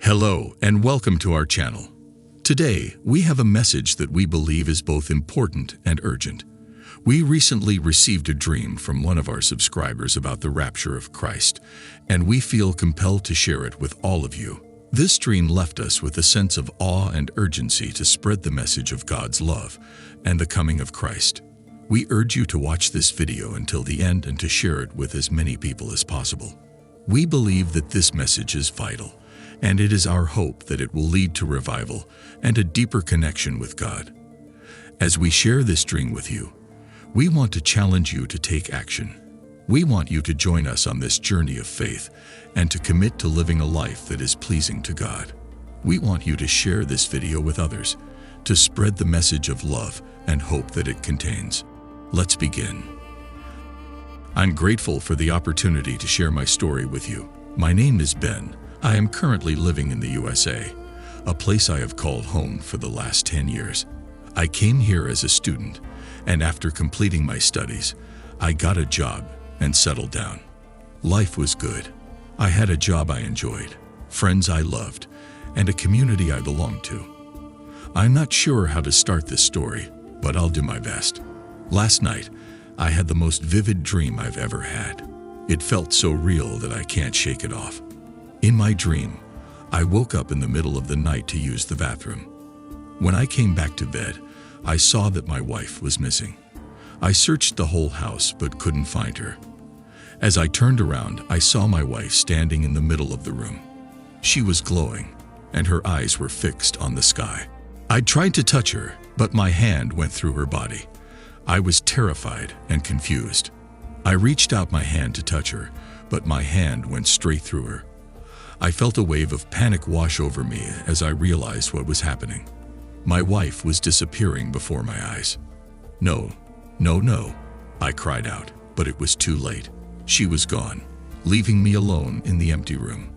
Hello and welcome to our channel. Today, we have a message that we believe is both important and urgent. We recently received a dream from one of our subscribers about the rapture of Christ, and we feel compelled to share it with all of you. This dream left us with a sense of awe and urgency to spread the message of God's love and the coming of Christ. We urge you to watch this video until the end and to share it with as many people as possible. We believe that this message is vital, and it is our hope that it will lead to revival and a deeper connection with God. As we share this dream with you, we want to challenge you to take action. We want you to join us on this journey of faith and to commit to living a life that is pleasing to God. We want you to share this video with others, to spread the message of love and hope that it contains. Let's begin. I'm grateful for the opportunity to share my story with you. My name is Ben. I am currently living in the USA, a place I have called home for the last 10 years. I came here as a student, and after completing my studies, I got a job and settled down. Life was good. I had a job I enjoyed, friends I loved, and a community I belonged to. I'm not sure how to start this story, but I'll do my best. Last night, I had the most vivid dream I've ever had. It felt so real that I can't shake it off. In my dream, I woke up in the middle of the night to use the bathroom. When I came back to bed, I saw that my wife was missing. I searched the whole house but couldn't find her. As I turned around, I saw my wife standing in the middle of the room. She was glowing, and her eyes were fixed on the sky. I tried to touch her, but my hand went through her body. I was terrified and confused. I reached out my hand to touch her, but my hand went straight through her. I felt a wave of panic wash over me as I realized what was happening. My wife was disappearing before my eyes. No, I cried out, but it was too late. She was gone, leaving me alone in the empty room.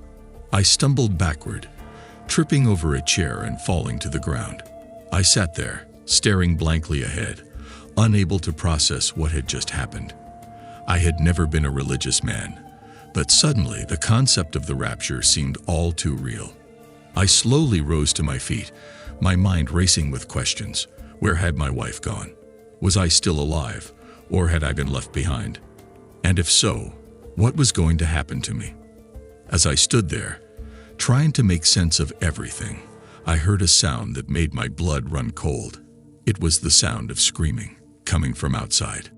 I stumbled backward, tripping over a chair and falling to the ground. I sat there, staring blankly ahead, unable to process what had just happened. I had never been a religious man, but suddenly the concept of the rapture seemed all too real. I slowly rose to my feet, my mind racing with questions. Where had my wife gone? Was I still alive, or had I been left behind? And if so, what was going to happen to me? As I stood there, trying to make sense of everything, I heard a sound that made my blood run cold. It was the sound of screaming, coming from outside.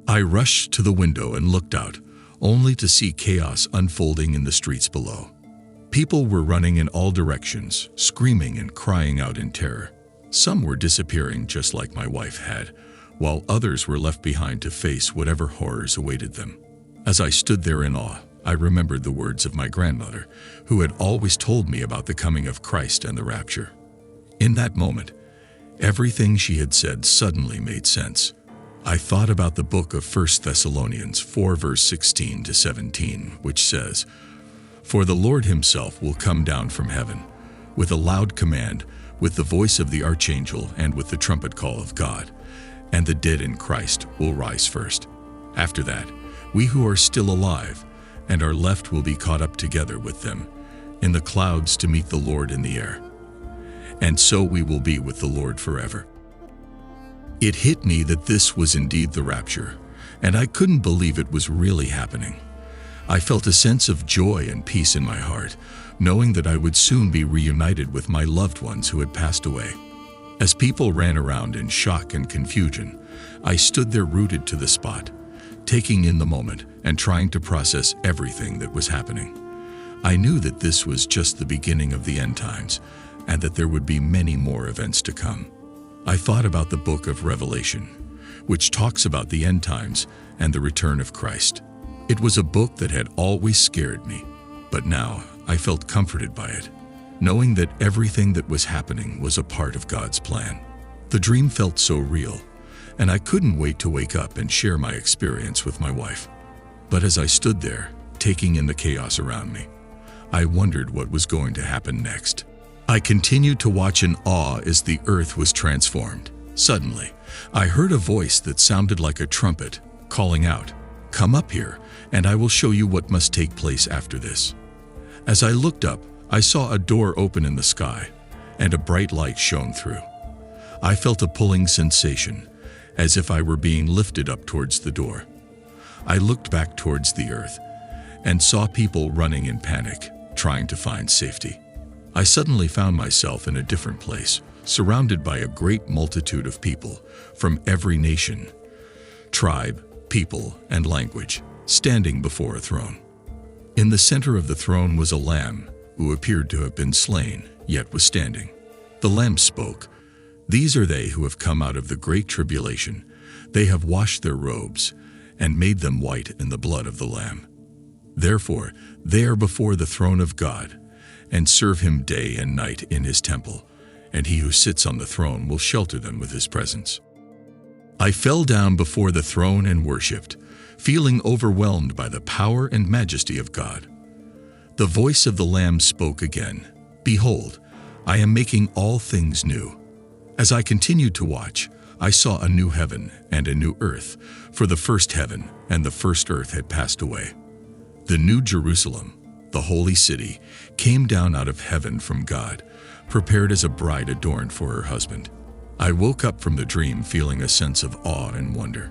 I rushed to the window and looked out, only to see chaos unfolding in the streets below. People were running in all directions, screaming and crying out in terror. Some were disappearing just like my wife had, while others were left behind to face whatever horrors awaited them. As I stood there in awe, I remembered the words of my grandmother, who had always told me about the coming of Christ and the rapture. In that moment, everything she had said suddenly made sense. I thought about the book of 1 Thessalonians 4 verse 16 to 17, which says, "For the Lord himself will come down from heaven, with a loud command, with the voice of the archangel and with the trumpet call of God, and the dead in Christ will rise first. After that, we who are still alive and are left will be caught up together with them in the clouds to meet the Lord in the air. And so we will be with the Lord forever." It hit me that this was indeed the rapture, and I couldn't believe it was really happening. I felt a sense of joy and peace in my heart, knowing that I would soon be reunited with my loved ones who had passed away. As people ran around in shock and confusion, I stood there rooted to the spot, taking in the moment and trying to process everything that was happening. I knew that this was just the beginning of the end times, and that there would be many more events to come. I thought about the book of Revelation, which talks about the end times and the return of Christ. It was a book that had always scared me, but now I felt comforted by it, knowing that everything that was happening was a part of God's plan. The dream felt so real, and I couldn't wait to wake up and share my experience with my wife. But as I stood there, taking in the chaos around me, I wondered what was going to happen next. I continued to watch in awe as the earth was transformed. Suddenly, I heard a voice that sounded like a trumpet, calling out, "Come up here, and I will show you what must take place after this." As I looked up, I saw a door open in the sky, and a bright light shone through. I felt a pulling sensation, as if I were being lifted up towards the door. I looked back towards the earth, and saw people running in panic, trying to find safety. I suddenly found myself in a different place, surrounded by a great multitude of people from every nation, tribe, people, and language, standing before a throne. In the center of the throne was a lamb who appeared to have been slain, yet was standing. The lamb spoke, "These are they who have come out of the great tribulation. They have washed their robes and made them white in the blood of the Lamb. Therefore, they are before the throne of God and serve him day and night in his temple, and he who sits on the throne will shelter them with his presence." I fell down before the throne and worshipped, feeling overwhelmed by the power and majesty of God. The voice of the Lamb spoke again, "Behold, I am making all things new." As I continued to watch, I saw a new heaven and a new earth, for the first heaven and the first earth had passed away. The new Jerusalem, the holy city, came down out of heaven from God, prepared as a bride adorned for her husband. I woke up from the dream feeling a sense of awe and wonder.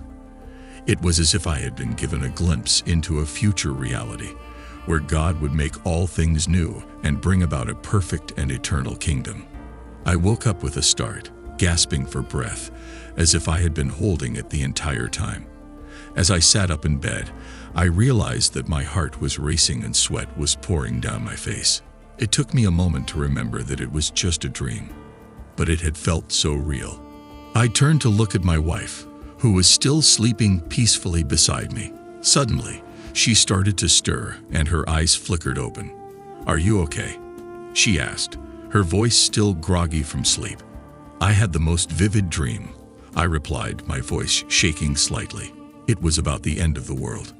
It was as if I had been given a glimpse into a future reality, where God would make all things new and bring about a perfect and eternal kingdom. I woke up with a start, gasping for breath, as if I had been holding it the entire time. As I sat up in bed, I realized that my heart was racing and sweat was pouring down my face. It took me a moment to remember that it was just a dream, but it had felt so real. I turned to look at my wife, who was still sleeping peacefully beside me. Suddenly, she started to stir and her eyes flickered open. "Are you okay?" she asked, her voice still groggy from sleep. "I had the most vivid dream," I replied, my voice shaking slightly. It was about the end of the world.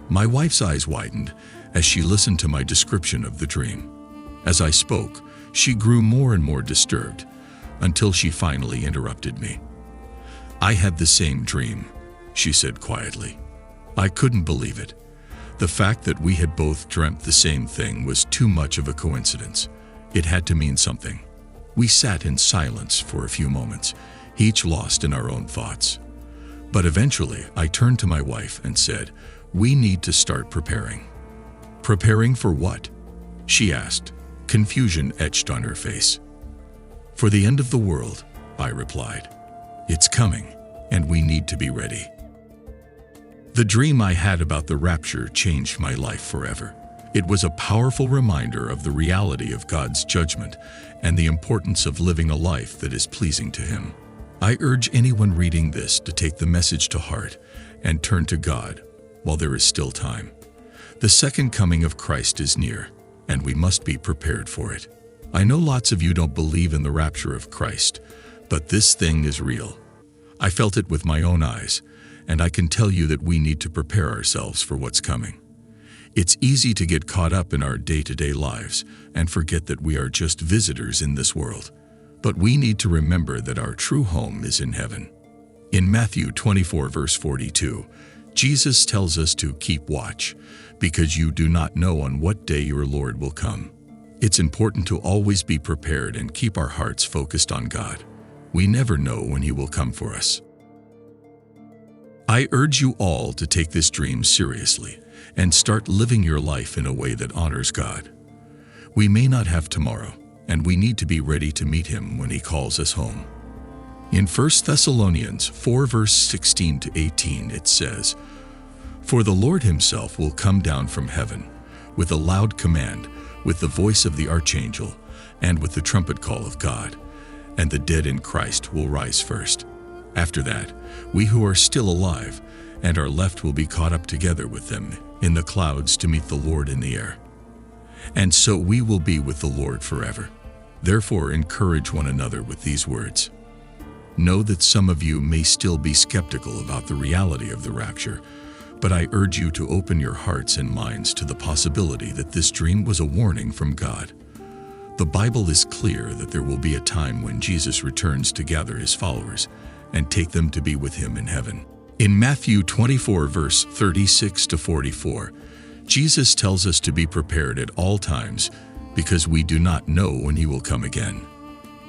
My wife's eyes widened as she listened to my description of the dream. As I spoke, she grew more and more disturbed, until she finally interrupted me. "I had the same dream," she said quietly. I couldn't believe it. The fact that we had both dreamt the same thing was too much of a coincidence. It had to mean something. We sat in silence for a few moments, each lost in our own thoughts. But eventually, I turned to my wife and said, "We need to start preparing." "Preparing for what?" she asked, confusion etched on her face. "For the end of the world," I replied. "It's coming, and we need to be ready." The dream I had about the rapture changed my life forever. It was a powerful reminder of the reality of God's judgment and the importance of living a life that is pleasing to Him. I urge anyone reading this to take the message to heart and turn to God while there is still time. The second coming of Christ is near, and we must be prepared for it. I know lots of you don't believe in the rapture of Christ, but this thing is real. I felt it with my own eyes, and I can tell you that we need to prepare ourselves for what's coming. It's easy to get caught up in our day-to-day lives and forget that we are just visitors in this world. But we need to remember that our true home is in heaven. In Matthew 24, verse 42, Jesus tells us to keep watch, because you do not know on what day your Lord will come. It's important to always be prepared and keep our hearts focused on God. We never know when He will come for us. I urge you all to take this dream seriously and start living your life in a way that honors God. We may not have tomorrow, and we need to be ready to meet Him when He calls us home. In 1 Thessalonians 4, verse 16 to 18, it says, "For the Lord Himself will come down from heaven with a loud command, with the voice of the archangel, and with the trumpet call of God, and the dead in Christ will rise first. After that, we who are still alive and are left will be caught up together with them in the clouds to meet the Lord in the air. And so we will be with the Lord forever. Therefore, encourage one another with these words." Know that some of you may still be skeptical about the reality of the rapture, but I urge you to open your hearts and minds to the possibility that this dream was a warning from God. The Bible is clear that there will be a time when Jesus returns to gather His followers and take them to be with Him in heaven. In Matthew 24, verse 36 to 44, Jesus tells us to be prepared at all times because we do not know when he will come again.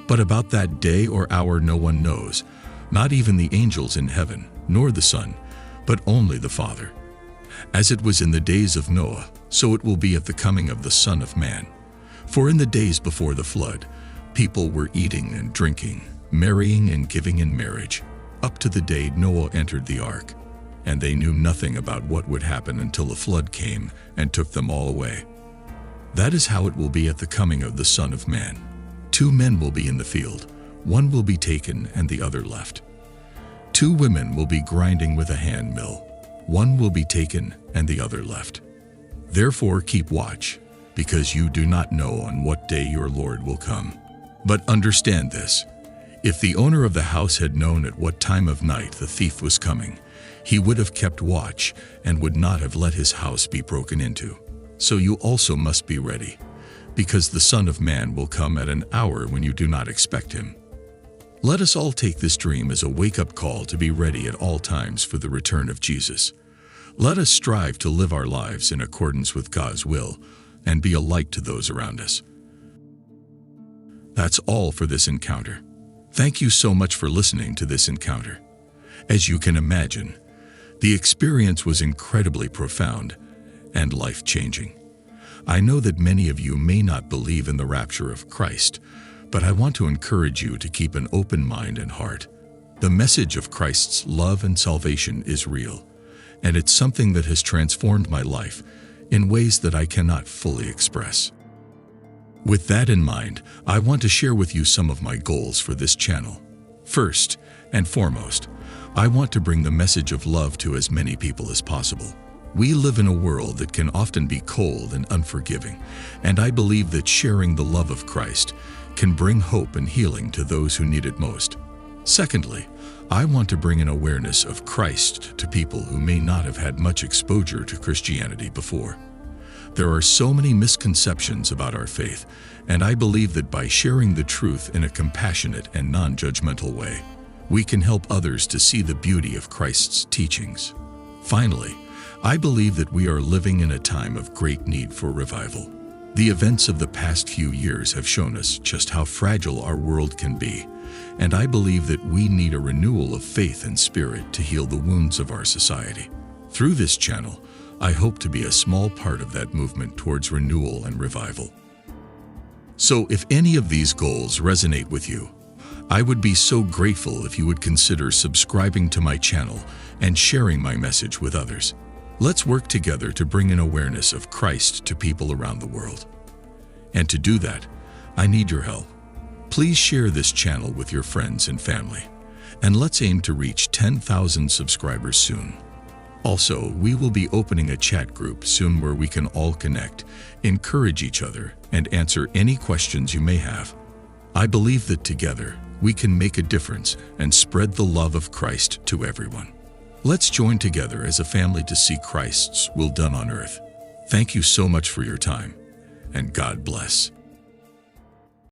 But about that day or hour no one knows, not even the angels in heaven, nor the Son, but only the Father. As it was in the days of Noah, so it will be at the coming of the Son of Man. For in the days before the flood, people were eating and drinking, marrying and giving in marriage, up to the day Noah entered the ark. And they knew nothing about what would happen until the flood came and took them all away. That is how it will be at the coming of the Son of Man. 2 men will be in the field, one will be taken and the other left. 2 women will be grinding with a hand mill, one will be taken and the other left. Therefore keep watch, because you do not know on what day your Lord will come. But understand this, if the owner of the house had known at what time of night the thief was coming, he would have kept watch and would not have let his house be broken into. So you also must be ready, because the Son of Man will come at an hour when you do not expect him. Let us all take this dream as a wake-up call to be ready at all times for the return of Jesus. Let us strive to live our lives in accordance with God's will and be a light to those around us. That's all for this encounter. Thank you so much for listening to this encounter. As you can imagine, the experience was incredibly profound and life-changing. I know that many of you may not believe in the rapture of Christ, but I want to encourage you to keep an open mind and heart. The message of Christ's love and salvation is real, and it's something that has transformed my life in ways that I cannot fully express. With that in mind, I want to share with you some of my goals for this channel. First and foremost, I want to bring the message of love to as many people as possible. We live in a world that can often be cold and unforgiving, and I believe that sharing the love of Christ can bring hope and healing to those who need it most. Secondly, I want to bring an awareness of Christ to people who may not have had much exposure to Christianity before. There are so many misconceptions about our faith, and I believe that by sharing the truth in a compassionate and non-judgmental way, we can help others to see the beauty of Christ's teachings. Finally, I believe that we are living in a time of great need for revival. The events of the past few years have shown us just how fragile our world can be, and I believe that we need a renewal of faith and spirit to heal the wounds of our society. Through this channel, I hope to be a small part of that movement towards renewal and revival. So if any of these goals resonate with you, I would be so grateful if you would consider subscribing to my channel and sharing my message with others. Let's work together to bring an awareness of Christ to people around the world. And to do that, I need your help. Please share this channel with your friends and family, and let's aim to reach 10,000 subscribers soon. Also, we will be opening a chat group soon where we can all connect, encourage each other, and answer any questions you may have. I believe that together, we can make a difference and spread the love of Christ to everyone. Let's join together as a family to see Christ's will done on earth. Thank you so much for your time, and God bless.